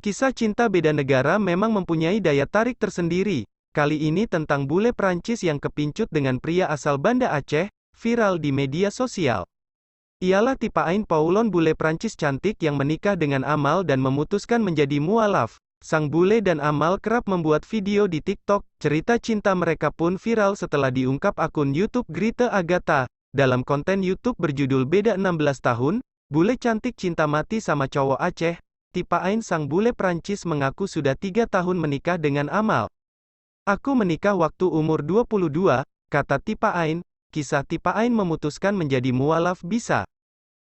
Kisah cinta beda negara memang mempunyai daya tarik tersendiri. Kali ini tentang bule Prancis yang kepincut dengan pria asal Banda Aceh, viral di media sosial. Ialah Tipa Ain Paulon, bule Prancis cantik yang menikah dengan Amal dan memutuskan menjadi mualaf. Sang bule dan Amal kerap membuat video di TikTok. Cerita cinta mereka pun viral setelah diungkap akun YouTube Grite Agatha. Dalam konten YouTube berjudul Beda 16 tahun, bule cantik cinta mati sama cowok Aceh. Tipa Ain, sang bule Prancis, mengaku sudah 3 tahun menikah dengan Amal. "Aku menikah waktu umur 22, kata Tipa Ain. Kisah Tipa Ain memutuskan menjadi mualaf bisa.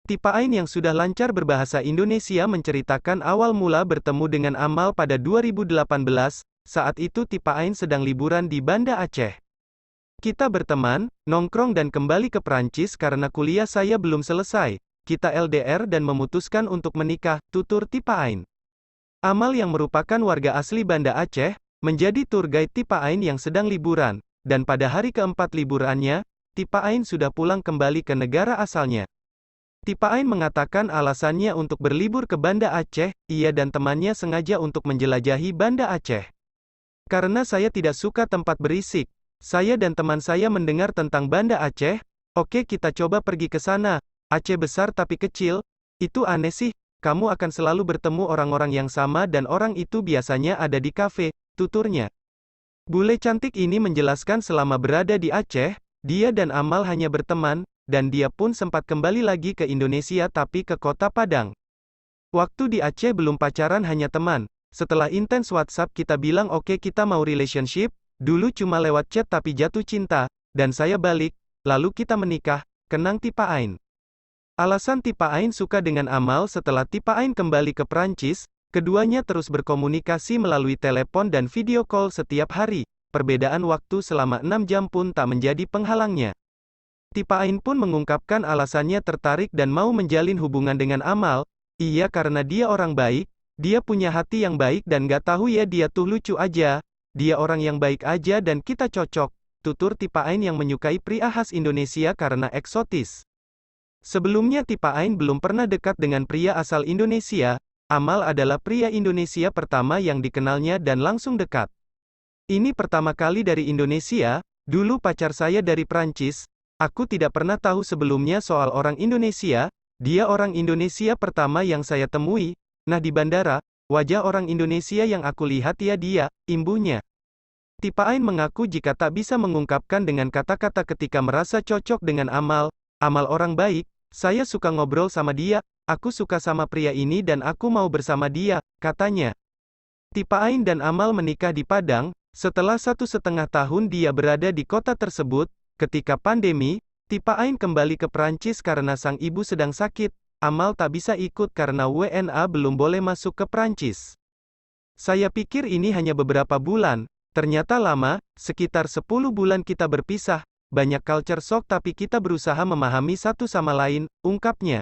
Tipa Ain yang sudah lancar berbahasa Indonesia menceritakan awal mula bertemu dengan Amal pada 2018, saat itu Tipa Ain sedang liburan di Banda Aceh. "Kita berteman, nongkrong dan kembali ke Prancis karena kuliah saya belum selesai. Kita LDR dan memutuskan untuk menikah," tutur Tipa Ain. Amal yang merupakan warga asli Banda Aceh, menjadi tour guide Tipa Ain yang sedang liburan, dan pada hari keempat liburannya, Tipa Ain sudah pulang kembali ke negara asalnya. Tipa Ain mengatakan alasannya untuk berlibur ke Banda Aceh, ia dan temannya sengaja untuk menjelajahi Banda Aceh. "Karena saya tidak suka tempat berisik. Saya dan teman saya mendengar tentang Banda Aceh, oke kita coba pergi ke sana. Aceh besar tapi kecil, itu aneh sih, kamu akan selalu bertemu orang-orang yang sama dan orang itu biasanya ada di kafe," tuturnya. Bule cantik ini menjelaskan selama berada di Aceh, dia dan Amal hanya berteman, dan dia pun sempat kembali lagi ke Indonesia tapi ke kota Padang. "Waktu di Aceh belum pacaran, hanya teman. Setelah intens WhatsApp kita bilang oke kita mau relationship, dulu cuma lewat chat tapi jatuh cinta, dan saya balik, lalu kita menikah," kenang Tipa Ain. Alasan Tipa Ain suka dengan Amal: setelah Tipa Ain kembali ke Prancis, keduanya terus berkomunikasi melalui telepon dan video call setiap hari. Perbedaan waktu selama 6 jam pun tak menjadi penghalangnya. Tipa Ain pun mengungkapkan alasannya tertarik dan mau menjalin hubungan dengan Amal. "Iya, karena dia orang baik, dia punya hati yang baik dan gak tahu ya dia tuh lucu aja. Dia orang yang baik aja dan kita cocok," tutur Tipa Ain yang menyukai pria khas Indonesia karena eksotis. Sebelumnya Tipa Ain belum pernah dekat dengan pria asal Indonesia. Amal adalah pria Indonesia pertama yang dikenalnya dan langsung dekat. "Ini pertama kali dari Indonesia, dulu pacar saya dari Prancis. Aku tidak pernah tahu sebelumnya soal orang Indonesia, dia orang Indonesia pertama yang saya temui. Nah di bandara, wajah orang Indonesia yang aku lihat ya dia," imbuhnya. Tipa Ain mengaku jika tak bisa mengungkapkan dengan kata-kata ketika merasa cocok dengan Amal. "Amal orang baik, saya suka ngobrol sama dia, aku suka sama pria ini dan aku mau bersama dia," katanya. Tipa Ain dan Amal menikah di Padang. Setelah 1,5 tahun dia berada di kota tersebut, ketika pandemi, Tipa Ain kembali ke Prancis karena sang ibu sedang sakit. Amal tak bisa ikut karena WNA belum boleh masuk ke Prancis. "Saya pikir ini hanya beberapa bulan, ternyata lama, sekitar 10 bulan kita berpisah. Banyak culture shock tapi kita berusaha memahami satu sama lain," ungkapnya.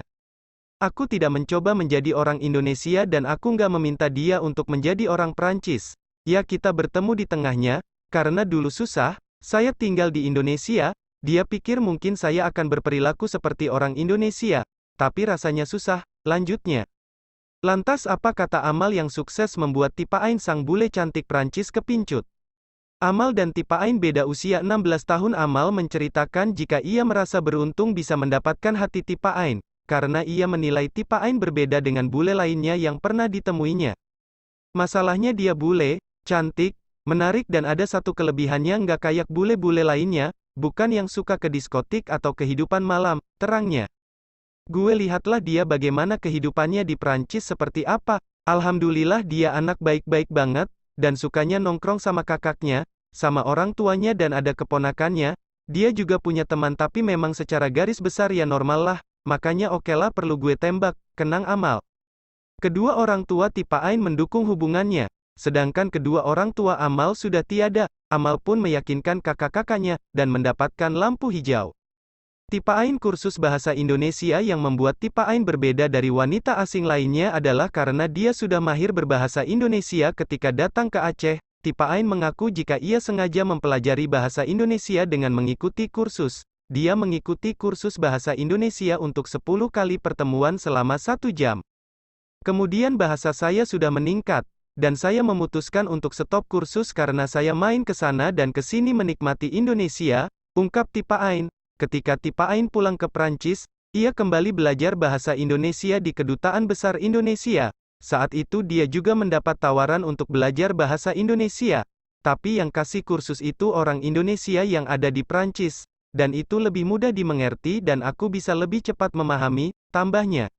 "Aku tidak mencoba menjadi orang Indonesia dan aku nggak meminta dia untuk menjadi orang Prancis. Ya kita bertemu di tengahnya, karena dulu susah, saya tinggal di Indonesia, dia pikir mungkin saya akan berperilaku seperti orang Indonesia, tapi rasanya susah," lanjutnya. Lantas apa kata Amal yang sukses membuat Tipa Ain, sang bule cantik Prancis, kepincut? Amal dan Tipa Ain beda usia 16 tahun. Amal menceritakan jika ia merasa beruntung bisa mendapatkan hati Tipa Ain, karena ia menilai Tipa Ain berbeda dengan bule lainnya yang pernah ditemuinya. Masalahnya dia bule, cantik, menarik dan ada satu kelebihannya nggak kayak bule-bule lainnya, bukan yang suka ke diskotik atau kehidupan malam, terangnya. "Gue lihatlah dia bagaimana kehidupannya di Prancis seperti apa. Alhamdulillah dia anak baik-baik banget, dan sukanya nongkrong sama kakaknya, sama orang tuanya dan ada keponakannya. Dia juga punya teman tapi memang secara garis besar ya normal lah, makanya okelah perlu gue tembak," kenang Amal. Kedua orang tua Tipa Ain mendukung hubungannya, sedangkan kedua orang tua Amal sudah tiada. Amal pun meyakinkan kakak-kakaknya, dan mendapatkan lampu hijau. Tipa Ain kursus bahasa Indonesia. Yang membuat Tipa Ain berbeda dari wanita asing lainnya adalah karena dia sudah mahir berbahasa Indonesia ketika datang ke Aceh. Tipa Ain mengaku jika ia sengaja mempelajari bahasa Indonesia dengan mengikuti kursus. Dia mengikuti kursus bahasa Indonesia untuk 10 kali pertemuan selama 1 jam. Kemudian bahasa saya sudah meningkat, dan saya memutuskan untuk stop kursus karena saya main ke sana dan ke sini menikmati Indonesia, ungkap Tipa Ain. Ketika Tipa Ain pulang ke Prancis, ia kembali belajar bahasa Indonesia di Kedutaan Besar Indonesia. Saat itu dia juga mendapat tawaran untuk belajar bahasa Indonesia. Tapi yang kasih kursus itu orang Indonesia yang ada di Prancis. Dan itu lebih mudah dimengerti dan aku bisa lebih cepat memahami, tambahnya.